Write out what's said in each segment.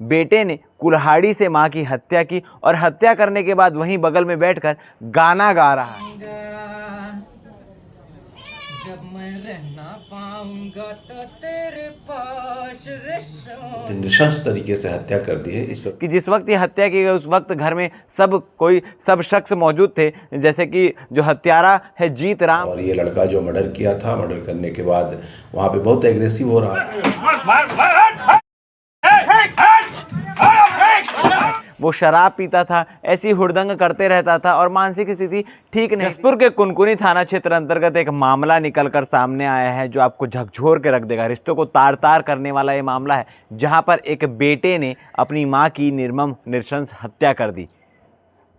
बेटे ने कुल्हाड़ी से मां की हत्या की और हत्या करने के बाद वहीं बगल में बैठकर गाना गा रहा है। जब मैं रहना पाऊंगा तो तेरे पास नृशंस तरीके से हत्या कर दी है। इस पर कि जिस वक्त ये हत्या की गई उस वक्त घर में सब शख्स मौजूद थे, जैसे कि जो हत्यारा है जीत राम, और ये लड़का जो मर्डर किया था, मर्डर करने के बाद वहाँ पे बहुत एग्रेसिव हो रहा है। वो शराब पीता था, ऐसी हुड़दंग करते रहता था और मानसिक स्थिति ठीक नहीं। जसपुर के कुनकुनी थाना क्षेत्र अंतर्गत एक मामला निकलकर सामने आया है जो आपको झकझोर के रख देगा। रिश्तों को तार तार करने वाला ये मामला है, जहां पर एक बेटे ने अपनी मां की निर्मम नृशंस हत्या कर दी।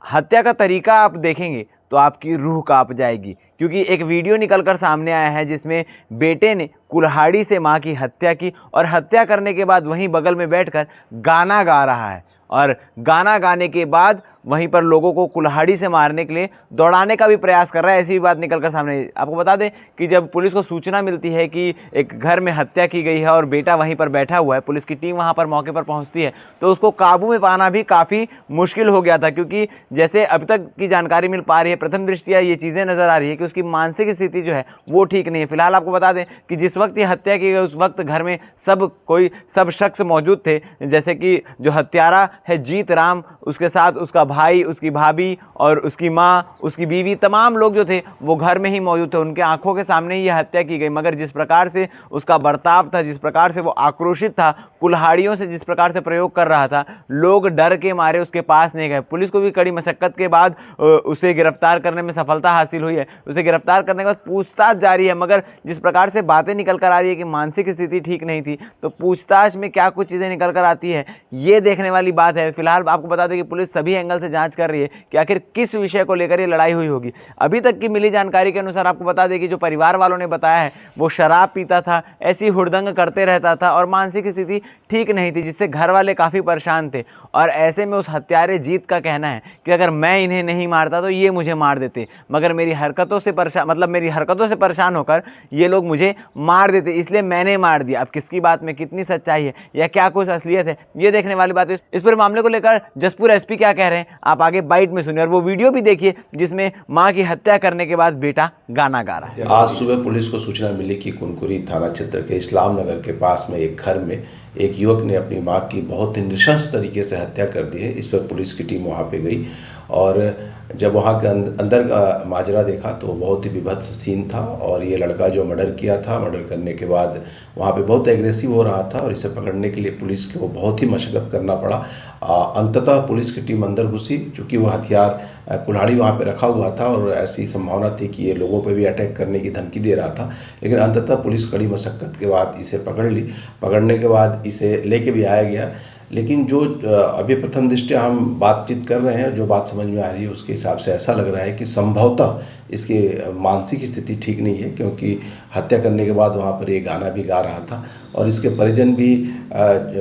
हत्या का तरीका आप देखेंगे तो आपकी रूह कांप जाएगी, क्योंकि एक वीडियो निकलकर सामने आया है जिसमें बेटे ने कुल्हाड़ी से मां की हत्या की और हत्या करने के बाद वहीं बगल में बैठकर गाना गा रहा है और गाना गाने के बाद वहीं पर लोगों को कुल्हाड़ी से मारने के लिए दौड़ाने का भी प्रयास कर रहा है। ऐसी भी बात निकलकर सामने। आपको बता दें कि जब पुलिस को सूचना मिलती है कि एक घर में हत्या की गई है और बेटा वहीं पर बैठा हुआ है, पुलिस की टीम वहां पर मौके पर पहुंचती है तो उसको काबू में पाना भी काफ़ी मुश्किल हो गया था, क्योंकि जैसे अभी तक की जानकारी मिल पा रही है, प्रथम दृष्टिया ये चीज़ें नज़र आ रही है कि उसकी मानसिक स्थिति जो है वो ठीक नहीं है। फिलहाल आपको बता दें कि जिस वक्त ये हत्या की गई उस वक्त घर में सब शख्स मौजूद थे, जैसे कि जो हत्यारा है जीत राम, उसके साथ उसका भाई, उसकी भाभी और उसकी माँ, उसकी बीवी, तमाम लोग जो थे वो घर में ही मौजूद थे। उनके आंखों के सामने ही यह हत्या की गई। मगर जिस प्रकार से उसका बर्ताव था, जिस प्रकार से वो आक्रोशित था, कुल्हाड़ियों से जिस प्रकार से प्रयोग कर रहा था, लोग डर के मारे उसके पास नहीं गए। पुलिस को भी कड़ी मशक्कत के बाद उसे गिरफ्तार करने में सफलता हासिल हुई है। उसे गिरफ्तार करने के बाद पूछताछ जारी है, मगर जिस प्रकार से बातें निकल कर आ रही है कि मानसिक स्थिति ठीक नहीं थी, तो पूछताछ में क्या कुछ चीज़ें निकल कर आती है ये देखने वाली बात है। फिलहाल आपको बता दें कि पुलिस सभी एंगल से जांच कर रही है कि आखिर किस विषय को लेकर ये लड़ाई हुई होगी। अभी तक की मिली जानकारी के अनुसार आपको बता दें कि जो परिवार वालों ने बताया है वो शराब पीता था, ऐसी हुड़दंग करते रहता था और मानसिक स्थिति ठीक नहीं थी, जिससे घर वाले काफ़ी परेशान थे। और ऐसे में उस हत्यारे जीत का कहना है कि अगर मैं इन्हें नहीं मारता तो ये मुझे मार देते, मगर मेरी हरकतों से परेशान होकर ये लोग मुझे मार देते, इसलिए मैंने मार दिया। अब किसकी बात में कितनी सच्चाई है या क्या कुछ असलियत है ये देखने वाली बात है। इस पूरे मामले को लेकर जसपुर एसपी क्या कह रहे हैं आप आगे बाइट में सुनिए और वो वीडियो भी देखिए जिसमें मां की हत्या करने के बाद बेटा गाना गा रहा है। आज सुबह पुलिस को सूचना मिली कि कुनकुनी थाना क्षेत्र के इस्लाम नगर के पास में एक घर में एक युवक ने अपनी मां की बहुत ही नृशंस तरीके से हत्या कर दी है। इस पर पुलिस की टीम वहां पे गई और जब वहाँ के अंदर का माजरा देखा तो बहुत ही विभत्स सीन था। और ये लड़का जो मर्डर किया था, मर्डर करने के बाद वहाँ पे बहुत एग्रेसिव हो रहा था और इसे पकड़ने के लिए पुलिस को बहुत ही मशक्क़त करना पड़ा। अंततः पुलिस की टीम अंदर घुसी, चूँकि वो हथियार कुल्हाड़ी वहाँ पे रखा हुआ था और ऐसी संभावना थी कि ये लोगों पे भी अटैक करने की धमकी दे रहा था। लेकिन अंततः पुलिस कड़ी मशक्क़त के बाद इसे पकड़ ली। पकड़ने के बाद इसे लेके भी आया गया। लेकिन जो अभी प्रथम दृष्टया हम बातचीत कर रहे हैं, जो बात समझ में आ रही है उसके हिसाब से ऐसा लग रहा है कि संभवतः इसकी मानसिक स्थिति ठीक नहीं है, क्योंकि हत्या करने के बाद वहाँ पर ये गाना भी गा रहा था और इसके परिजन भी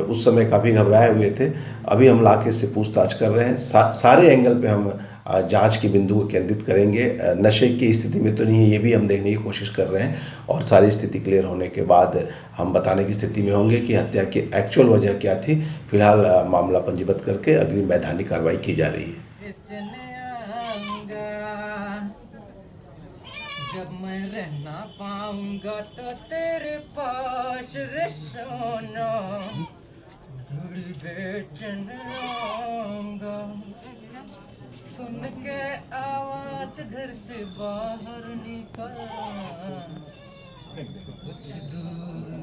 उस समय काफ़ी घबराए हुए थे। अभी हम लाके इससे पूछताछ कर रहे हैं। सारे एंगल पे हम जांच के बिंदु को केंद्रित करेंगे। नशे की स्थिति में तो नहीं है ये भी हम देखने की कोशिश कर रहे हैं और सारी स्थिति क्लियर होने के बाद हम बताने की स्थिति में होंगे कि हत्या की एक्चुअल वजह क्या थी। फिलहाल मामला पंजीबद्ध करके अग्रिम वैधानिक कार्रवाई की जा रही है। जब मैं रहना पाऊंगा तो तेरे पास रे सोना, घड़ी बेचने आऊंगा, सुन के आवाज घर से बाहर निकल, कुछ दूर